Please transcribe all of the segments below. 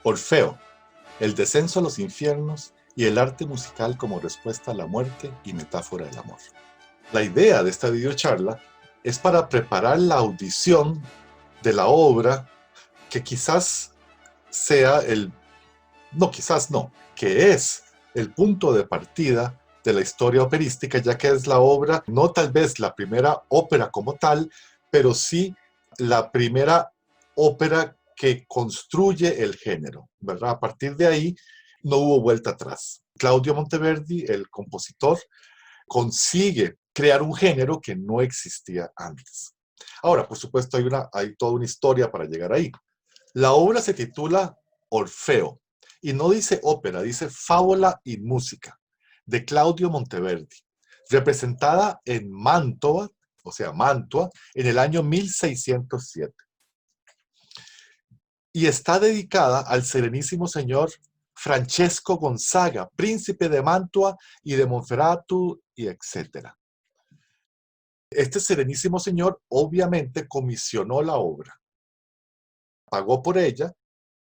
Orfeo, el descenso a los infiernos y el arte musical como respuesta a la muerte y metáfora del amor. La idea de esta videocharla es para preparar la audición de la obra que quizás sea que es el punto de partida de la historia operística, ya que es la obra, no tal vez la primera ópera como tal, pero sí la primera ópera que construye el género, ¿verdad? A partir de ahí no hubo vuelta atrás. Claudio Monteverdi, el compositor, consigue crear un género que no existía antes. Ahora, por supuesto, hay toda una historia para llegar ahí. La obra se titula Orfeo, y no dice ópera, dice fábula y música, de Claudio Monteverdi, representada en Mantua, o sea, Mantua, en el año 1607. Y está dedicada al serenísimo señor Francesco Gonzaga, príncipe de Mantua y de Monferrato, y etc. Este serenísimo señor obviamente comisionó la obra, pagó por ella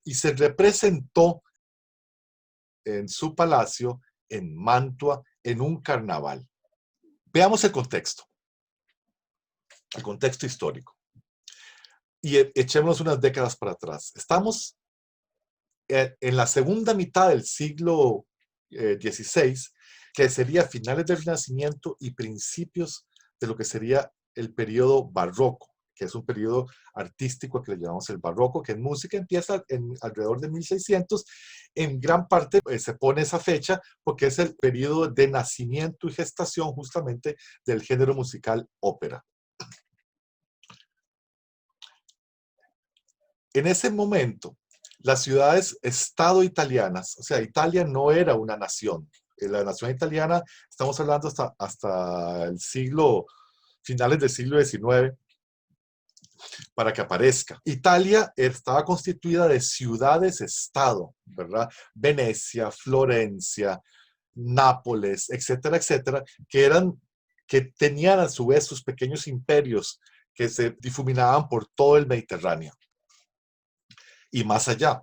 y se representó en su palacio en Mantua en un carnaval. Veamos el contexto histórico. Y echémonos unas décadas para atrás. Estamos en la segunda mitad del siglo XVI, que sería finales del Renacimiento y principios de lo que sería el periodo barroco, que es un periodo artístico que le llamamos el barroco, que en música empieza alrededor de 1600. En gran parte se pone esa fecha porque es el periodo de nacimiento y gestación justamente del género musical ópera. En ese momento, las ciudades-estado italianas, o sea, Italia no era una nación. La nación italiana, estamos hablando hasta el finales del siglo XIX, para que aparezca. Italia estaba constituida de ciudades-estado, ¿verdad? Venecia, Florencia, Nápoles, etcétera, etcétera, que tenían a su vez sus pequeños imperios que se difuminaban por todo el Mediterráneo y más allá.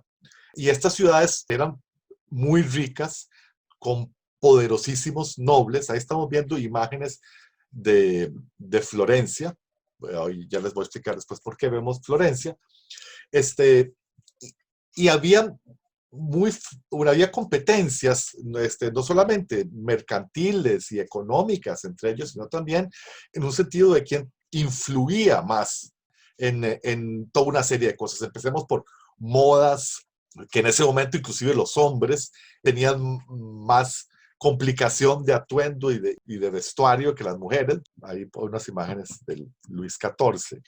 Y estas ciudades eran muy ricas, con poderosísimos nobles. Ahí estamos viendo imágenes de Florencia. Y ya les voy a explicar después por qué vemos Florencia. Y había competencias, no solamente mercantiles y económicas entre ellos, sino también en un sentido de quién influía más en toda una serie de cosas. Empecemos por modas, que en ese momento inclusive los hombres tenían más complicación de atuendo y de vestuario que las mujeres. Ahí unas imágenes del Luis XIV.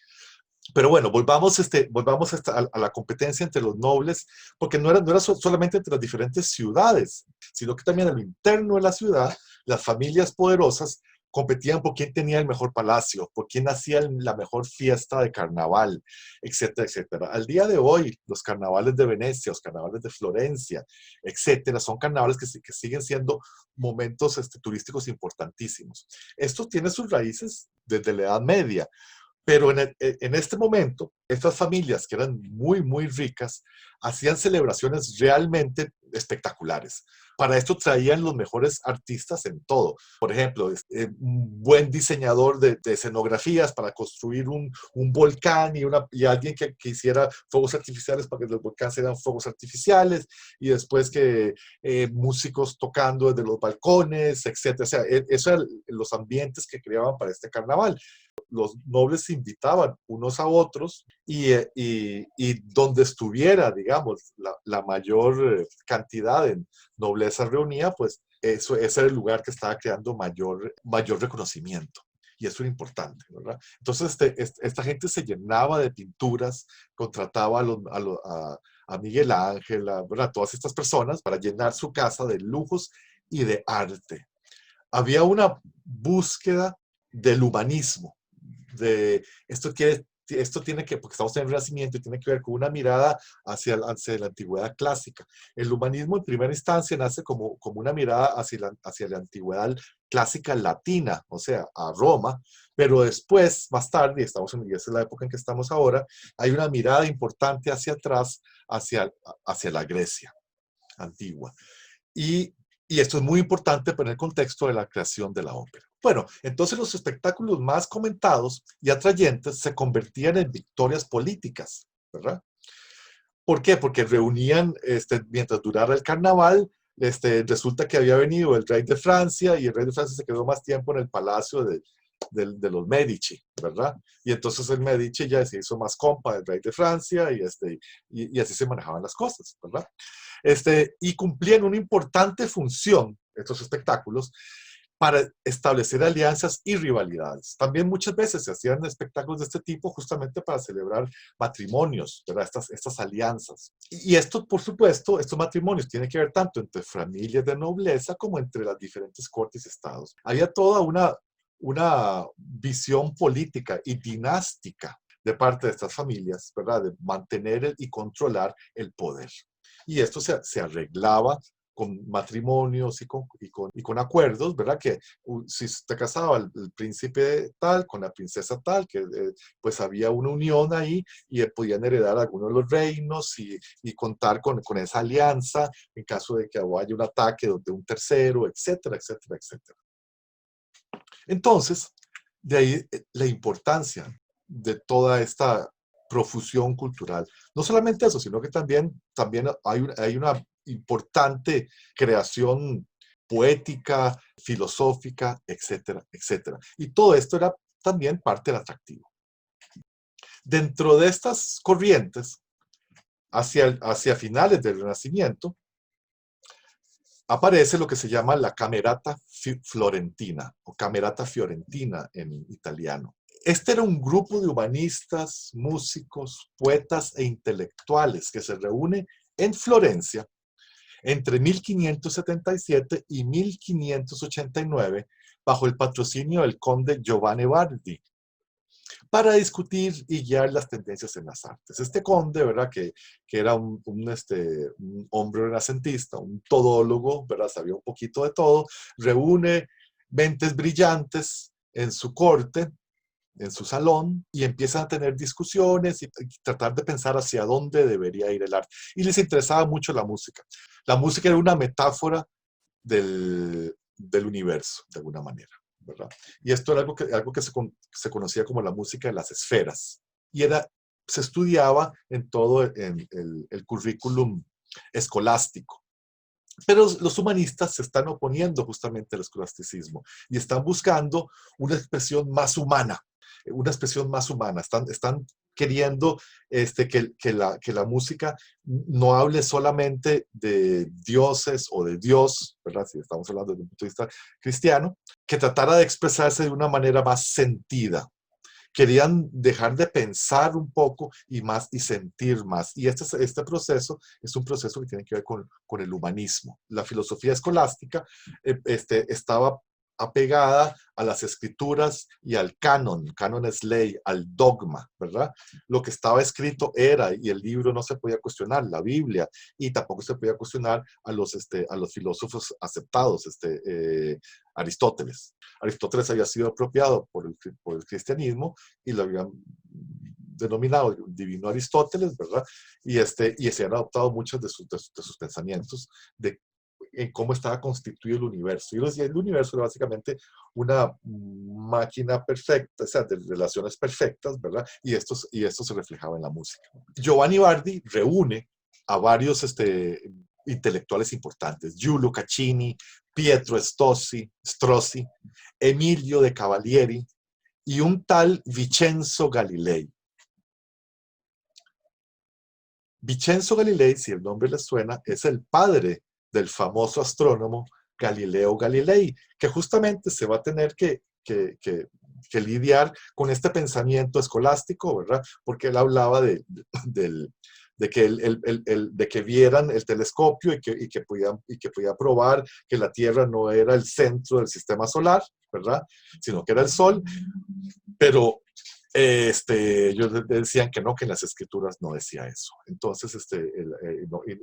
Pero bueno, volvamos a la competencia entre los nobles, porque no era solamente entre las diferentes ciudades, sino que también en lo interno de la ciudad, las familias poderosas competían por quién tenía el mejor palacio, por quién hacía la mejor fiesta de carnaval, etcétera, etcétera. Al día de hoy, los carnavales de Venecia, los carnavales de Florencia, etcétera, son carnavales que siguen siendo momentos turísticos importantísimos. Esto tiene sus raíces desde la Edad Media, pero en este momento, estas familias que eran muy, muy ricas, hacían celebraciones realmente espectaculares. Para esto traían los mejores artistas en todo. Por ejemplo, un buen diseñador de escenografías para construir un volcán y alguien que hiciera fuegos artificiales para que los volcanes eran fuegos artificiales, y después que músicos tocando desde los balcones, etc. O sea, eso eran los ambientes que creaban para este carnaval. Los nobles se invitaban unos a otros y donde estuviera, digamos, la mayor cantidad de nobleza reunida, pues ese era el lugar que estaba creando mayor reconocimiento. Y eso era importante, ¿verdad? Entonces, esta gente se llenaba de pinturas, contrataba a Miguel Ángel, ¿verdad? Todas estas personas para llenar su casa de lujos y de arte. Había una búsqueda del humanismo. Esto quiere esto tiene que, porque estamos en el Renacimiento, y tiene que ver con una mirada hacia la antigüedad clásica. El humanismo en primera instancia nace como una mirada hacia la antigüedad clásica latina, o sea, a Roma, pero después, más tarde, y esa es la época en que estamos ahora, hay una mirada importante hacia atrás, hacia la Grecia antigua. Y, y esto es muy importante en el contexto de la creación de la ópera. Bueno, entonces los espectáculos más comentados y atrayentes se convertían en victorias políticas, ¿verdad? ¿Por qué? Porque reunían, mientras durara el carnaval, resulta que había venido el rey de Francia y el rey de Francia se quedó más tiempo en el palacio de los Medici, ¿verdad? Y entonces el Medici ya se hizo más compa del rey de Francia y así se manejaban las cosas, ¿verdad? Y cumplían una importante función, estos espectáculos, para establecer alianzas y rivalidades. También muchas veces se hacían espectáculos de este tipo justamente para celebrar matrimonios, ¿verdad? Estas alianzas. Y esto, por supuesto, estos matrimonios tienen que ver tanto entre familias de nobleza como entre las diferentes cortes y estados. Había toda una visión política y dinástica de parte de estas familias, ¿verdad? De mantener y controlar el poder. Y esto se arreglaba con matrimonios y con acuerdos, ¿verdad? Que si te casaba el príncipe tal con la princesa tal, que pues había una unión ahí y podían heredar algunos de los reinos y contar con esa alianza en caso de que haya un ataque de un tercero, etcétera, etcétera, etcétera. Entonces, de ahí la importancia de toda esta profusión cultural. No solamente eso, sino que también hay una importante creación poética, filosófica, etcétera, etcétera. Y todo esto era también parte del atractivo. Dentro de estas corrientes, hacia finales del Renacimiento, aparece lo que se llama la Camerata Florentina o Camerata Fiorentina en italiano. Este era un grupo de humanistas, músicos, poetas e intelectuales que se reúne en Florencia entre 1577 y 1589 bajo el patrocinio del conde Giovanni Bardi para discutir y guiar las tendencias en las artes. Este conde, ¿verdad? Que era un hombre renacentista, un todólogo, ¿verdad? Sabía un poquito de todo, reúne mentes brillantes en su corte, en su salón, y empiezan a tener discusiones y tratar de pensar hacia dónde debería ir el arte. Y les interesaba mucho la música. La música era una metáfora del universo, de alguna manera, ¿verdad? Y esto era algo que se conocía como la música de las esferas. Y se estudiaba en todo el currículum escolástico. Pero los humanistas se están oponiendo justamente al escolasticismo y están buscando una expresión más humana, una expresión más humana. Están queriendo que la música no hable solamente de dioses o de Dios, ¿verdad? Si estamos hablando desde un punto de vista cristiano, que tratara de expresarse de una manera más sentida. Querían dejar de pensar un poco y sentir más. Y este proceso es un proceso que tiene que ver con el humanismo. La filosofía escolástica estaba apegada a las escrituras y al canon. Canon es ley, al dogma, ¿verdad? Lo que estaba escrito era, y el libro no se podía cuestionar, la Biblia, y tampoco se podía cuestionar a los filósofos aceptados, Aristóteles. Aristóteles había sido apropiado por el cristianismo y lo habían denominado divino Aristóteles, ¿verdad? Y se han adoptado muchos de sus pensamientos en cómo estaba constituido el universo. Y el universo era básicamente una máquina perfecta, o sea, de relaciones perfectas, ¿verdad? Y esto se reflejaba en la música. Giovanni Bardi reúne a varios intelectuales importantes, Giulio Caccini, Pietro Strozzi, Emilio de Cavalieri y un tal Vincenzo Galilei. Vincenzo Galilei, si el nombre les suena, es el padre del famoso astrónomo Galileo Galilei, que justamente se va a tener que lidiar con este pensamiento escolástico, ¿verdad? Porque él hablaba de que vieran el telescopio y que podía probar que la Tierra no era el centro del sistema solar, ¿verdad? Sino que era el Sol, pero ellos decían que no, que en las escrituras no decía eso. Entonces,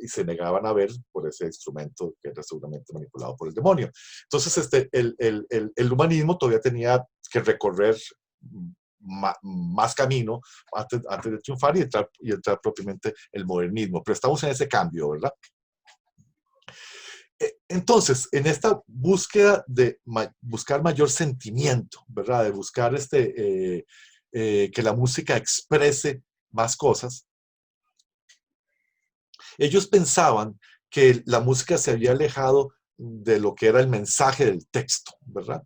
y se negaban a ver por ese instrumento que era seguramente manipulado por el demonio. Entonces, el humanismo todavía tenía que recorrer más camino antes de triunfar y entrar propiamente el modernismo. Pero estamos en ese cambio, ¿verdad? Entonces, en esta búsqueda de buscar mayor sentimiento, ¿verdad? De buscar que la música exprese más cosas, ellos pensaban que la música se había alejado de lo que era el mensaje del texto, ¿verdad?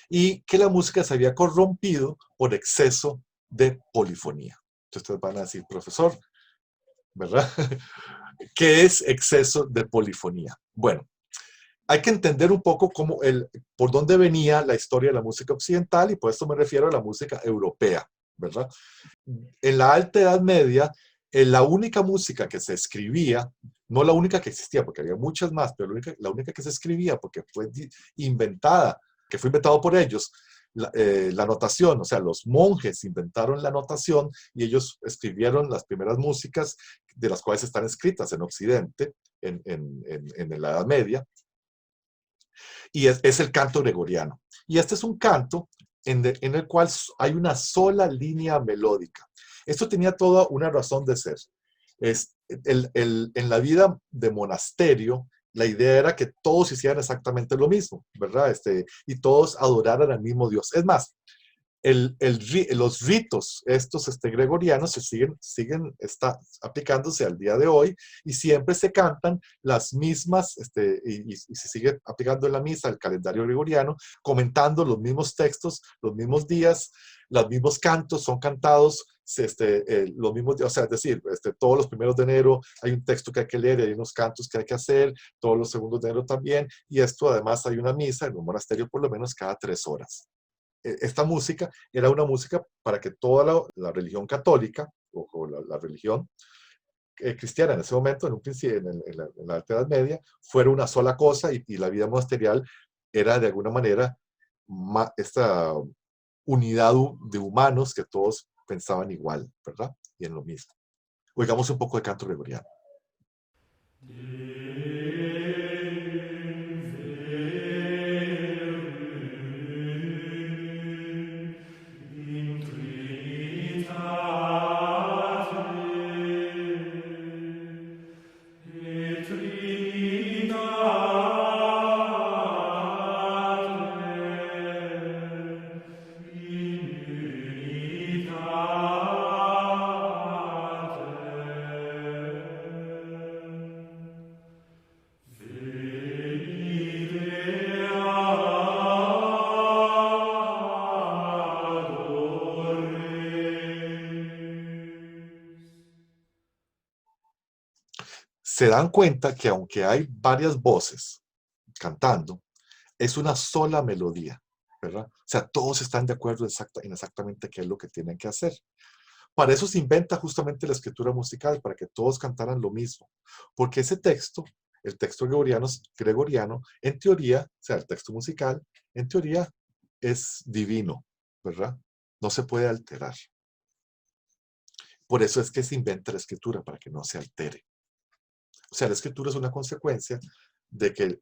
Y que la música se había corrompido por exceso de polifonía. Entonces ustedes van a decir, profesor, ¿verdad? ¿Qué es exceso de polifonía? Bueno, hay que entender un poco por dónde venía la historia de la música occidental y por esto me refiero a la música europea, ¿verdad? En la Alta Edad Media, la única música que se escribía, no la única que existía, porque había muchas más, pero la única que se escribía, porque fue inventada, que fue inventado por ellos, la notación, o sea, los monjes inventaron la notación y ellos escribieron las primeras músicas de las cuales están escritas en Occidente, en la Edad Media, y es el canto gregoriano. Y este es un canto en el cual hay una sola línea melódica. Esto tenía toda una razón de ser. En la vida de monasterio, la idea era que todos hicieran exactamente lo mismo, ¿verdad? Y todos adoraran al mismo Dios. Es más, los ritos estos gregorianos siguen aplicándose al día de hoy y siempre se cantan las mismas, y se sigue aplicando en la misa el calendario gregoriano, comentando los mismos textos, los mismos días, los mismos cantos son cantados los mismos días, o sea, es decir, todos los primeros de enero hay un texto que hay que leer, hay unos cantos que hay que hacer, todos los segundos de enero también, y esto además hay una misa en un monasterio por lo menos cada 3 horas. Esta música era una música para que toda la religión católica o la religión cristiana en ese momento, en un principio, en la Alta Edad Media, fuera una sola cosa y la vida monasterial era de alguna manera esta unidad de humanos que todos pensaban igual, ¿verdad? Y en lo mismo. Oigamos un poco de canto gregoriano. Se dan cuenta que aunque hay varias voces cantando, es una sola melodía, ¿verdad? O sea, todos están de acuerdo en exactamente qué es lo que tienen que hacer. Para eso se inventa justamente la escritura musical, para que todos cantaran lo mismo. Porque ese texto, el texto gregoriano, en teoría, o sea, el texto musical, en teoría es divino, ¿verdad? No se puede alterar. Por eso es que se inventa la escritura, para que no se altere. O sea, la escritura es una consecuencia de que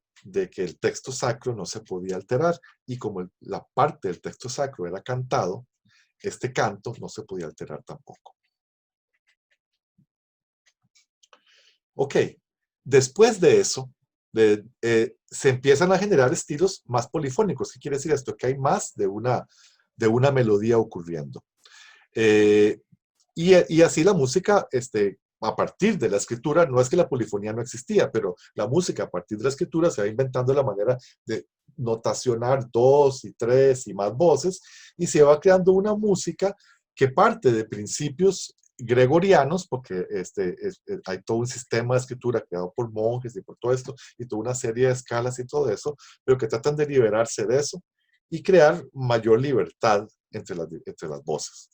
el texto sacro no se podía alterar y como la parte del texto sacro era cantado, este canto no se podía alterar tampoco. Ok, después de eso, se empiezan a generar estilos más polifónicos. ¿Qué quiere decir esto? Que hay más de una melodía ocurriendo. Eh, y así la música, a partir de la escritura, no es que la polifonía no existía, pero la música a partir de la escritura se va inventando la manera de notacionar 2 y 3 y más voces, y se va creando una música que parte de principios gregorianos, porque hay todo un sistema de escritura creado por monjes y por todo esto, y toda una serie de escalas y todo eso, pero que tratan de liberarse de eso y crear mayor libertad entre las voces.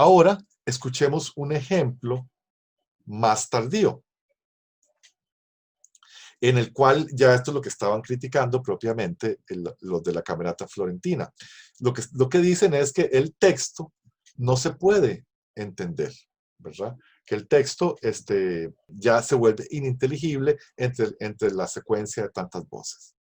Ahora, escuchemos un ejemplo más tardío, en el cual ya esto es lo que estaban criticando propiamente los de la Camerata Florentina. Lo que dicen es que el texto no se puede entender, ¿verdad? Que el texto ya se vuelve ininteligible entre la secuencia de tantas voces.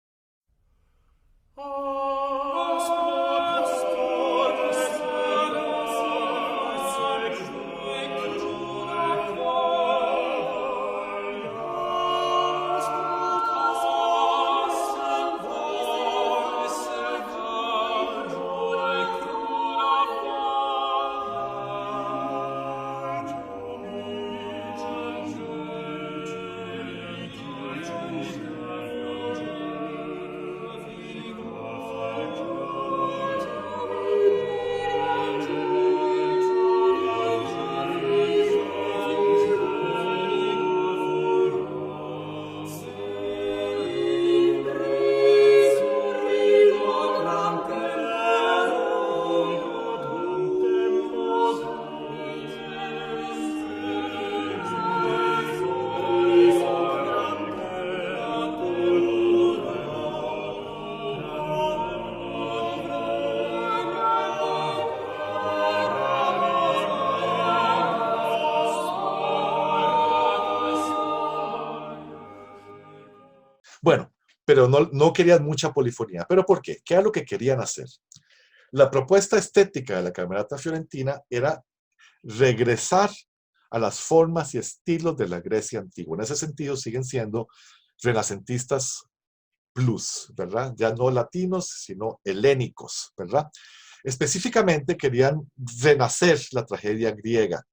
Bueno, pero no querían mucha polifonía. ¿Pero por qué? ¿Qué era lo que querían hacer? La propuesta estética de la Camerata Fiorentina era regresar a las formas y estilos de la Grecia antigua. En ese sentido, siguen siendo renacentistas plus, ¿verdad? Ya no latinos, sino helénicos, ¿verdad? Específicamente querían renacer la tragedia griega,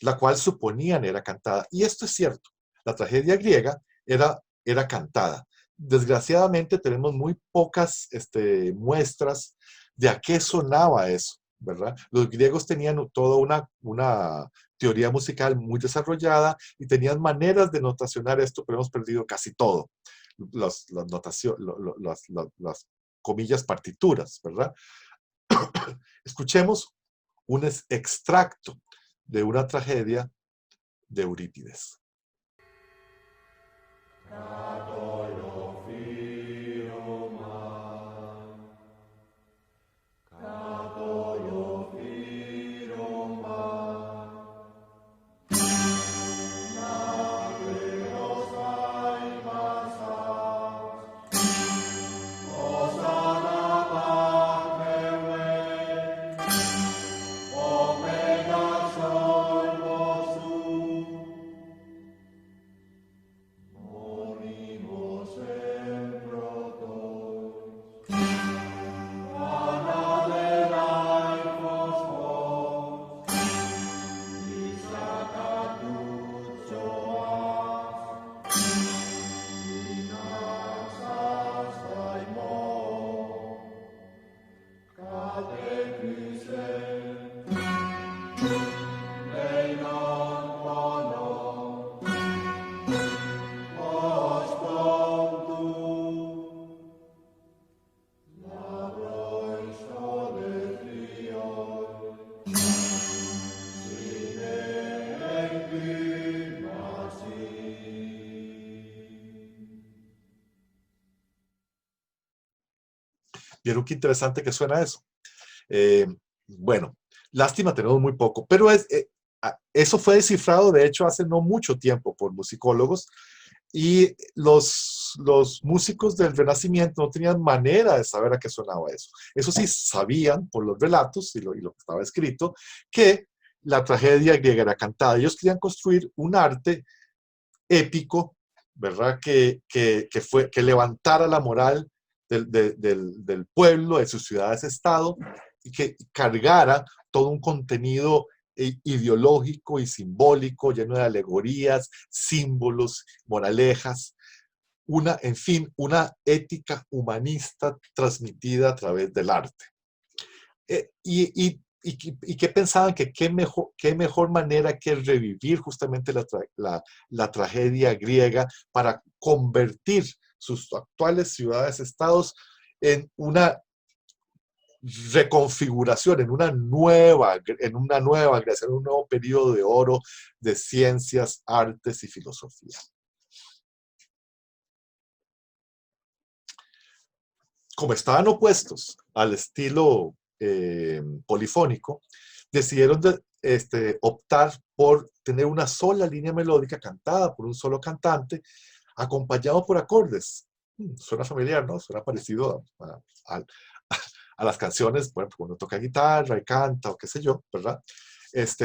la cual suponían era cantada. Y esto es cierto, la tragedia griega era cantada. Desgraciadamente tenemos muy pocas muestras de a qué sonaba eso, ¿verdad? Los griegos tenían toda una teoría musical muy desarrollada y tenían maneras de notacionar esto, pero hemos perdido casi todo. Las comillas partituras, ¿verdad? Escuchemos un extracto de una tragedia de Eurípides. ¿Vieron qué interesante que suena eso? Bueno, lástima, tenemos muy poco, pero eso fue descifrado, de hecho, hace no mucho tiempo por musicólogos, y los músicos del Renacimiento no tenían manera de saber a qué sonaba eso. Eso sí, sabían por los relatos y lo que estaba escrito, que la tragedia griega era cantada. Ellos querían construir un arte épico, ¿verdad? Que levantara la moral del pueblo, de sus ciudades-estado, y que cargara todo un contenido ideológico y simbólico, lleno de alegorías, símbolos, moralejas, en fin, una ética humanista transmitida a través del arte. Y qué pensaban que qué mejor manera que revivir justamente la tragedia griega para convertir sus actuales ciudades-estados en una reconfiguración, en una nueva creación, en un nuevo periodo de oro de ciencias, artes y filosofía. Como estaban opuestos al estilo polifónico, decidieron optar por tener una sola línea melódica cantada por un solo cantante, acompañado por acordes. Suena familiar, ¿no? Suena parecido a las canciones, bueno, cuando uno toca guitarra y canta o qué sé yo, ¿verdad?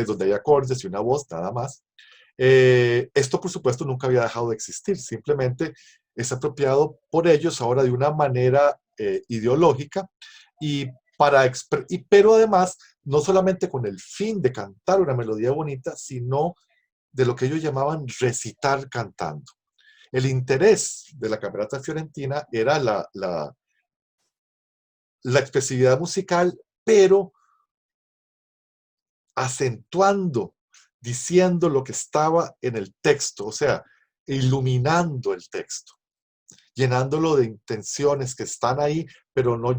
Donde hay acordes y una voz, nada más. Esto, por supuesto, nunca había dejado de existir, simplemente es apropiado por ellos ahora de una manera ideológica y pero además no solamente con el fin de cantar una melodía bonita, sino de lo que ellos llamaban recitar cantando. El interés de la Camerata Fiorentina era la expresividad musical, pero acentuando, diciendo lo que estaba en el texto, o sea, iluminando el texto, llenándolo de intenciones que están ahí, pero no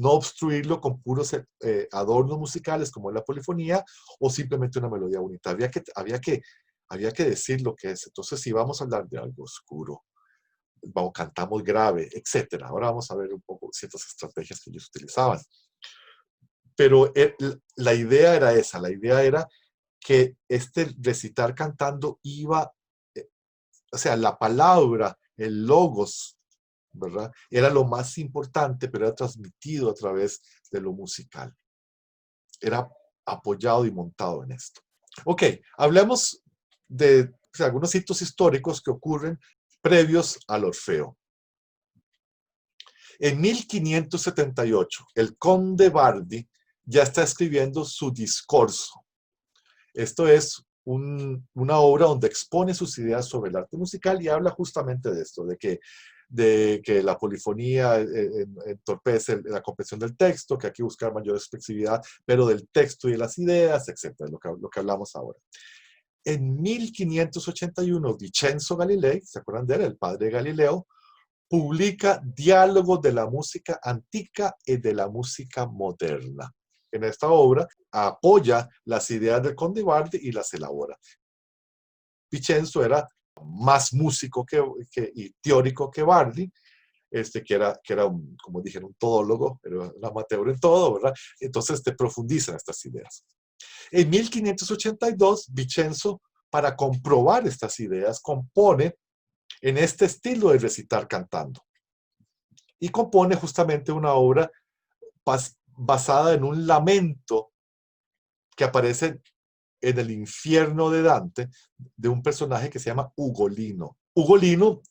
obstruirlo con puros adornos musicales como es la polifonía o simplemente una melodía bonita. Había que decir lo que es. Entonces, si vamos a hablar de algo oscuro, cantamos grave, etcétera. Ahora vamos a ver un poco ciertas estrategias que ellos utilizaban. Pero la idea era esa, la idea era que este recitar cantando iba, o sea, la palabra, el logos, ¿verdad? Era lo más importante, pero era transmitido a través de lo musical. Era apoyado y montado en esto. Ok, hablemos de algunos hitos históricos que ocurren previos al Orfeo. En 1578, el conde Bardi ya está escribiendo su discorso. Esto es una obra donde expone sus ideas sobre el arte musical y habla justamente de esto, de que la polifonía entorpece la comprensión del texto, que hay que buscar mayor expresividad, pero del texto y de las ideas, etcétera, lo que hablamos ahora. En 1581, Vincenzo Galilei, ¿se acuerdan de él? El padre de Galileo, publica Diálogos de la música antica y de la música moderna. En esta obra apoya las ideas del Conde Bardi y las elabora. Vincenzo era más músico y teórico que Bardi, que era como dije, un todólogo, era un amateur en todo, ¿verdad? Entonces profundiza en estas ideas. En 1582, Vincenzo, para comprobar estas ideas, compone en este estilo de recitar cantando. Y compone justamente una obra basada en un lamento que aparece en el infierno de Dante, de un personaje que se llama Ugolino. Ugolino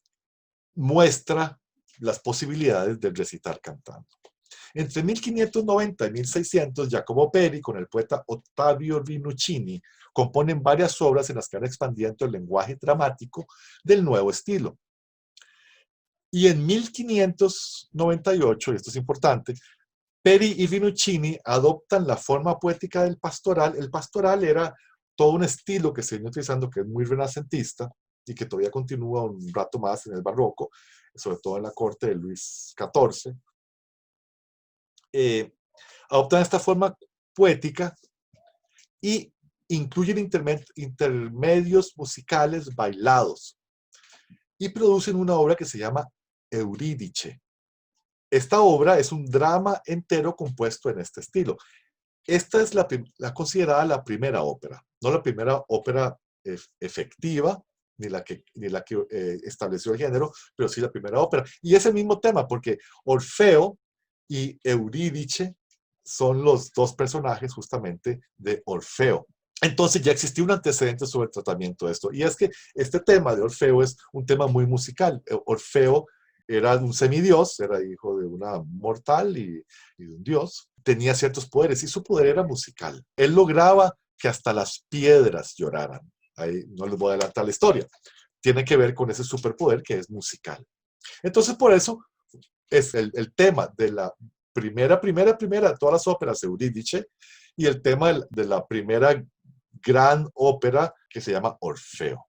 muestra las posibilidades del recitar cantando. Entre 1590 y 1600, Giacomo Peri, con el poeta Ottavio Rinuccini, componen varias obras en las que van expandiendo el lenguaje dramático del nuevo estilo. Y en 1598, y esto es importante, Peri y Rinuccini adoptan la forma poética del pastoral. El pastoral era todo un estilo que se viene utilizando, que es muy renacentista y que todavía continúa un rato más en el barroco, sobre todo en la corte de Luis XIV. Adoptan esta forma poética y incluyen intermedios musicales bailados y producen una obra que se llama Eurídice. Esta obra es un drama entero compuesto en este estilo. Esta es considerada la primera ópera, no la primera ópera efectiva, ni la que estableció el género, pero sí la primera ópera. Y es el mismo tema, porque Orfeo y Eurídice son los dos personajes justamente de Orfeo. Entonces ya existía un antecedente sobre el tratamiento de esto. Y es que este tema de Orfeo es un tema muy musical. Orfeo era un semidios, era hijo de una mortal y de un dios. Tenía ciertos poderes y su poder era musical. Él lograba que hasta las piedras lloraran. Ahí no les voy a adelantar la historia. Tiene que ver con ese superpoder que es musical. Entonces por eso es el tema de la primera de todas las óperas, Eurídice, y el tema de la primera gran ópera que se llama Orfeo.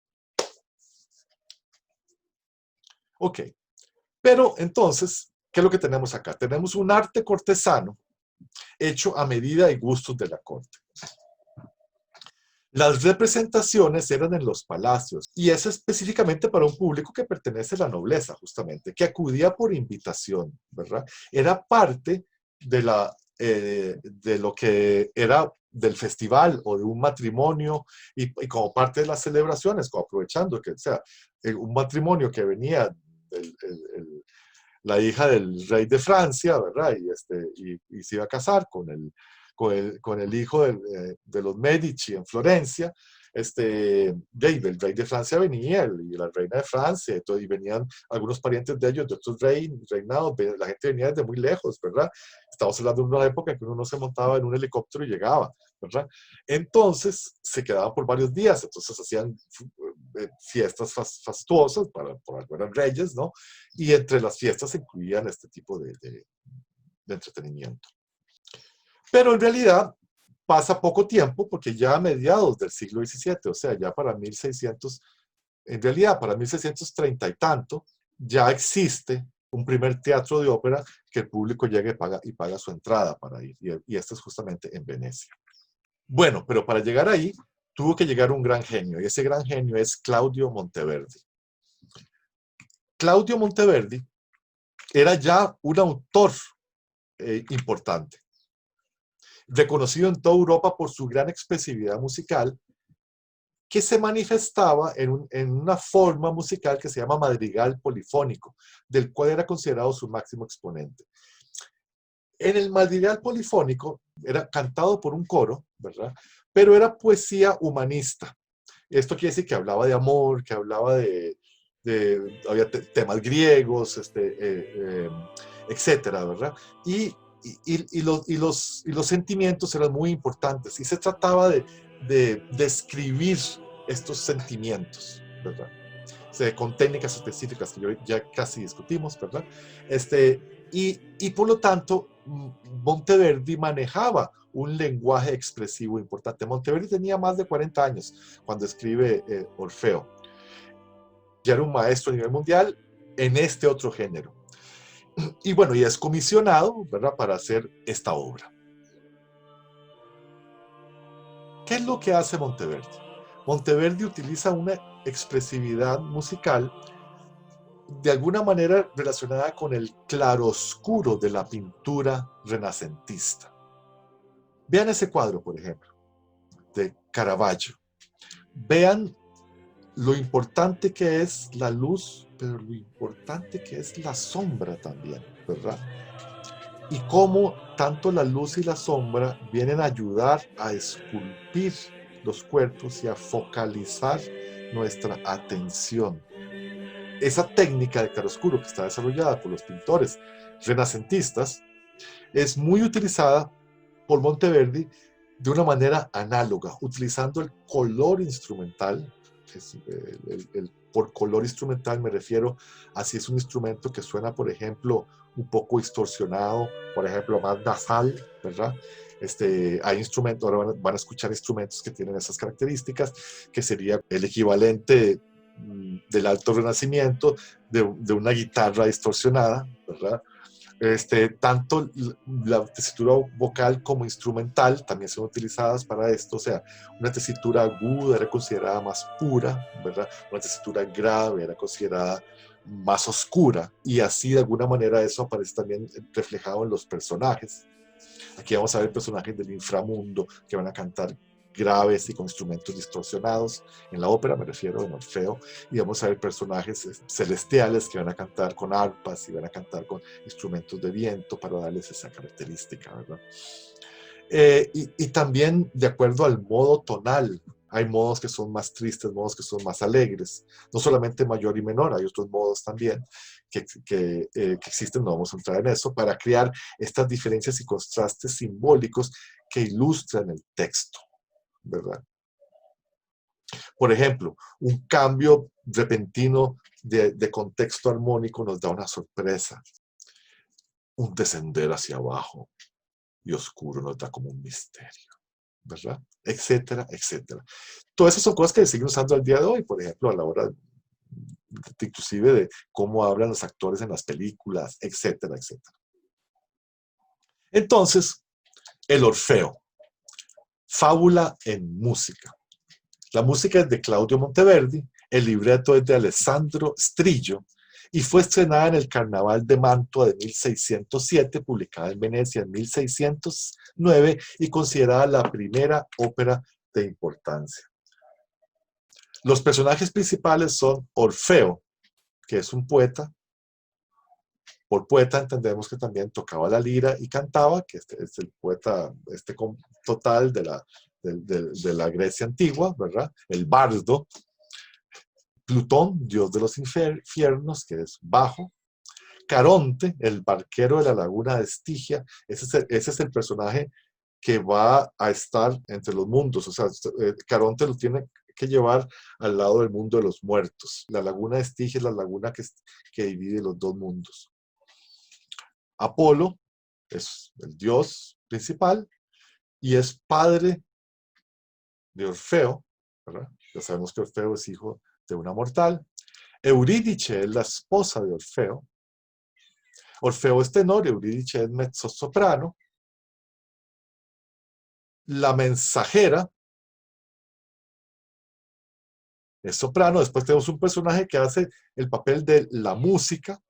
Ok, pero entonces, ¿Qué es lo que tenemos acá? Tenemos un arte cortesano hecho a medida y gustos de la corte. Las representaciones eran en los palacios, y es específicamente para un público que pertenece a la nobleza, justamente, que acudía por invitación, ¿verdad? Era parte de lo que era del festival o de un matrimonio, y como parte de las celebraciones, como aprovechando que, o sea, un matrimonio que venía la hija del rey de Francia, ¿verdad? Y se iba a casar con el hijo de los Medici en Florencia. El rey de Francia venía y la reina de Francia, y venían algunos parientes de ellos de otros reinados, la gente venía desde muy lejos, ¿verdad? Estamos hablando de una época en que uno no se montaba en un helicóptero y llegaba, ¿verdad? Entonces se quedaban por varios días, entonces hacían fiestas fastuosas por algunos reyes, ¿no? Y entre las fiestas se incluían este tipo de entretenimiento. Pero en realidad pasa poco tiempo, porque ya a mediados del siglo XVII, o sea, ya para 1600, en realidad para 1630 y tanto, ya existe un primer teatro de ópera que el público llega y paga su entrada para ir, y este es justamente en Venecia. Bueno, pero para llegar ahí tuvo que llegar un gran genio, y ese gran genio es Claudio Monteverdi. Claudio Monteverdi era ya un autor importante, reconocido en toda Europa por su gran expresividad musical, que se manifestaba en una forma musical que se llama madrigal polifónico, del cual era considerado su máximo exponente. En el madrigal polifónico era cantado por un coro, ¿verdad? Pero era poesía humanista. Esto quiere decir que hablaba de amor, que hablaba había temas griegos, etcétera, ¿verdad? Y los sentimientos eran muy importantes, y se trataba de describir estos sentimientos, ¿verdad? Con técnicas específicas que ya casi discutimos, ¿verdad? Y por lo tanto, Monteverdi manejaba un lenguaje expresivo importante. Monteverdi tenía más de 40 años cuando escribe Orfeo. Ya era un maestro a nivel mundial en este otro género. Y bueno, y es comisionado, ¿verdad?, para hacer esta obra. ¿Qué es lo que hace Monteverdi? Monteverdi utiliza una expresividad musical de alguna manera relacionada con el claroscuro de la pintura renacentista. Vean ese cuadro, por ejemplo, de Caravaggio. Vean lo importante que es la luz, pero lo importante que es la sombra también, ¿verdad? Y cómo tanto la luz y la sombra vienen a ayudar a esculpir los cuerpos y a focalizar nuestra atención. Esa técnica de claroscuro que está desarrollada por los pintores renacentistas es muy utilizada por Monteverdi de una manera análoga, utilizando el color instrumental. Por color instrumental me refiero a si es un instrumento que suena, por ejemplo, un poco distorsionado, por ejemplo, más nasal, ¿verdad? Hay instrumentos, ahora van a escuchar instrumentos que tienen esas características, que sería el equivalente del Alto Renacimiento de una guitarra distorsionada, ¿verdad? Tanto la tesitura vocal como instrumental también son utilizadas para esto. O sea, una tesitura aguda era considerada más pura, ¿verdad? Una tesitura grave era considerada más oscura, y así de alguna manera eso aparece también reflejado en los personajes. Aquí vamos a ver personajes del inframundo que van a cantar graves y con instrumentos distorsionados. En la ópera me refiero, en Orfeo. Y vamos a ver personajes celestiales que van a cantar con arpas y van a cantar con instrumentos de viento para darles esa característica, ¿verdad? Y también de acuerdo al modo tonal. Hay modos que son más tristes, modos que son más alegres. No solamente mayor y menor, hay otros modos también que existen, no vamos a entrar en eso, para crear estas diferencias y contrastes simbólicos que ilustran el texto, ¿verdad? Por ejemplo, un cambio repentino de contexto armónico nos da una sorpresa. Un descender hacia abajo y oscuro nos da como un misterio, ¿verdad? Etcétera, etcétera. Todas esas son cosas que se siguen usando al día de hoy, por ejemplo, a la hora inclusive de cómo hablan los actores en las películas, etcétera, etcétera. Entonces, el Orfeo, fábula en música. La música es de Claudio Monteverdi, el libreto es de Alessandro Strillo y fue estrenada en el Carnaval de Mantua de 1607, publicada en Venecia en 1609 y considerada la primera ópera de importancia. Los personajes principales son Orfeo, que es un poeta. Por poeta entendemos que también tocaba la lira y cantaba, que este es el poeta total de la Grecia antigua, ¿verdad? El bardo. Plutón, dios de los infiernos, que es bajo. Caronte, el barquero de la laguna de Estigia, ese es el personaje que va a estar entre los mundos. O sea, Caronte lo tiene que llevar al lado del mundo de los muertos. La laguna de Estigia es la laguna que divide los dos mundos. Apolo es el dios principal y es padre de Orfeo, ¿verdad? Ya sabemos que Orfeo es hijo de una mortal. Eurídice es la esposa de Orfeo. Orfeo es tenor, Eurídice es mezzosoprano. La mensajera es soprano. Después tenemos un personaje que hace el papel de la música.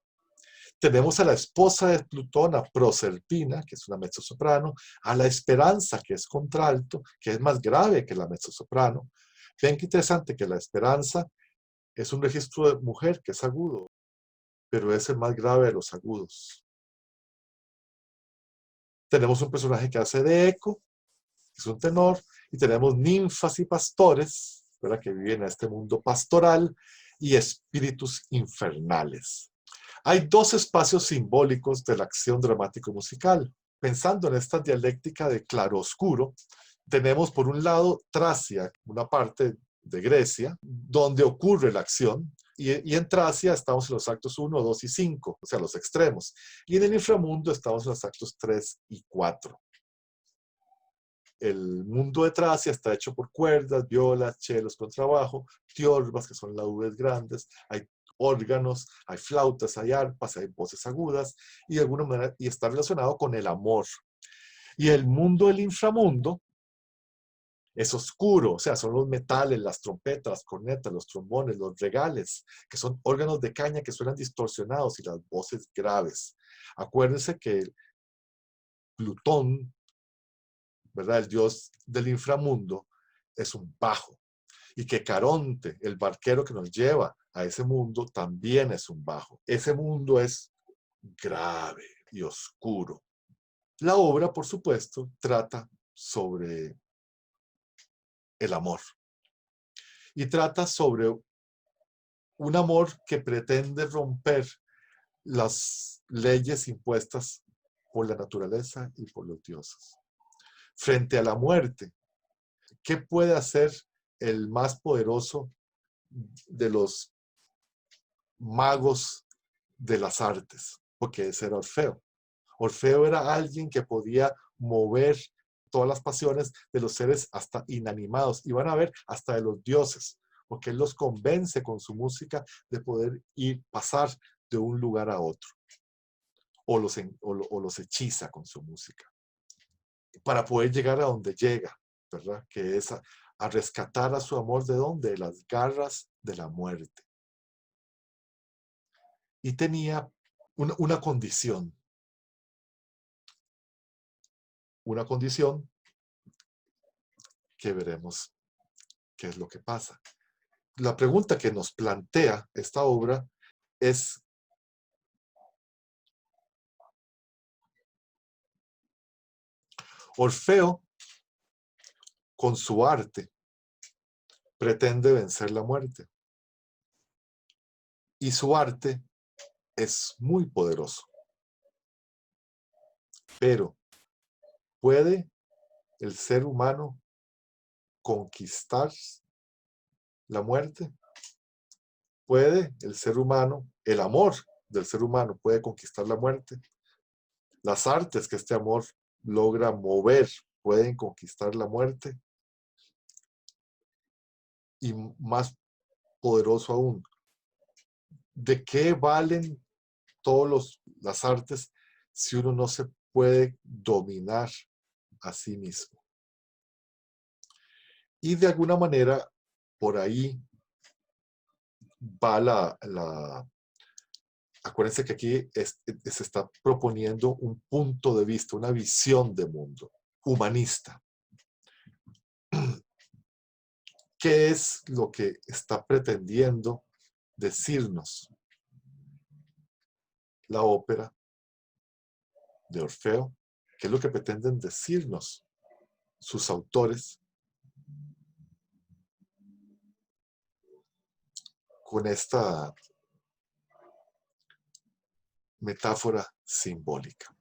Tenemos a la esposa de Plutón, a Proserpina, que es una mezzosoprano, a la Esperanza, que es contralto, que es más grave que la mezzosoprano. Ven qué interesante que la Esperanza es un registro de mujer que es agudo, pero es el más grave de los agudos. Tenemos un personaje que hace de eco, que es un tenor, y tenemos ninfas y pastores, ¿verdad?, que viven en este mundo pastoral, y espíritus infernales. Hay dos espacios simbólicos de la acción dramático-musical. Pensando en esta dialéctica de claro-oscuro, tenemos por un lado Tracia, una parte de Grecia, donde ocurre la acción, y en Tracia estamos en los actos 1, 2 y 5, o sea, los extremos. Y en el inframundo estamos en los actos 3 y 4. El mundo de Tracia está hecho por cuerdas, violas, chelos, contrabajo, tiorbas, que son laúdes grandes, hay órganos, hay flautas, hay arpas, hay voces agudas, y de alguna manera y está relacionado con el amor. Y el mundo del inframundo es oscuro, o sea, son los metales, las trompetas, las cornetas, los trombones, los regales, que son órganos de caña que suenan distorsionados y las voces graves. Acuérdense que Plutón, ¿verdad?, el dios del inframundo, es un bajo. Y que Caronte, el barquero que nos lleva a ese mundo, también es un bajo. Ese mundo es grave y oscuro. La obra, por supuesto, trata sobre el amor. Y trata sobre un amor que pretende romper las leyes impuestas por la naturaleza y por los dioses. Frente a la muerte, ¿qué puede hacer el más poderoso de los magos de las artes? Porque ese era Orfeo. Orfeo era alguien que podía mover todas las pasiones de los seres hasta inanimados, y van a ver hasta de los dioses, porque él los convence con su música de poder pasar de un lugar a otro, o los hechiza con su música, para poder llegar a donde llega, ¿verdad? Que es a rescatar a su amor, ¿de dónde? De las garras de la muerte. Y tenía una condición que veremos qué es lo que pasa. La pregunta que nos plantea esta obra es: Orfeo, con su arte, pretende vencer la muerte. Y su arte es muy poderoso. Pero, ¿puede el ser humano conquistar la muerte? ¿Puede el ser humano, el amor del ser humano, puede conquistar la muerte? Las artes que este amor logra mover, ¿pueden conquistar la muerte? Y más poderoso aún, ¿De qué valen todas las artes si uno no se puede dominar a sí mismo? Y de alguna manera, por ahí va acuérdense que aquí se está proponiendo un punto de vista, una visión de mundo humanista. ¿Qué es lo que está pretendiendo decirnos la ópera de Orfeo? ¿Qué es lo que pretenden decirnos sus autores con esta metáfora simbólica?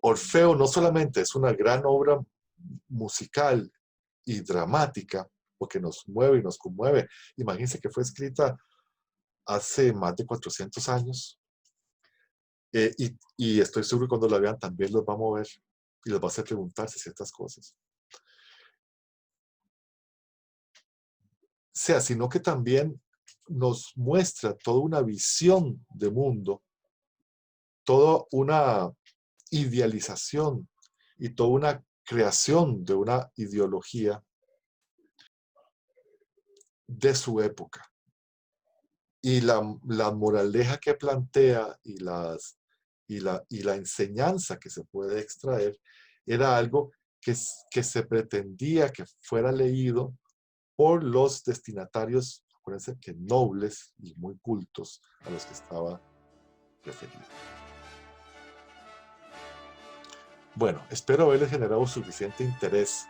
Orfeo no solamente es una gran obra musical y dramática, porque nos mueve y nos conmueve. Imagínense que fue escrita hace más de 400 años, y estoy seguro que cuando la vean también los va a mover y los va a hacer preguntarse ciertas cosas. O sea, sino que también nos muestra toda una visión de mundo, toda una idealización y toda una creación de una ideología de su época. Y la moraleja que plantea y la enseñanza que se puede extraer era algo que se pretendía que fuera leído por los destinatarios, acuérdense que nobles y muy cultos a los que estaba referido. Bueno, espero haberles generado suficiente interés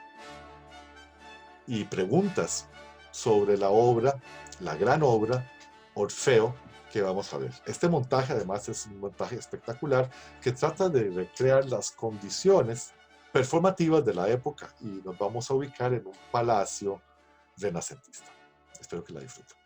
y preguntas sobre la obra, la gran obra, Orfeo, que vamos a ver. Este montaje además es un montaje espectacular que trata de recrear las condiciones performativas de la época y nos vamos a ubicar en un palacio renacentista. Espero que la disfruten.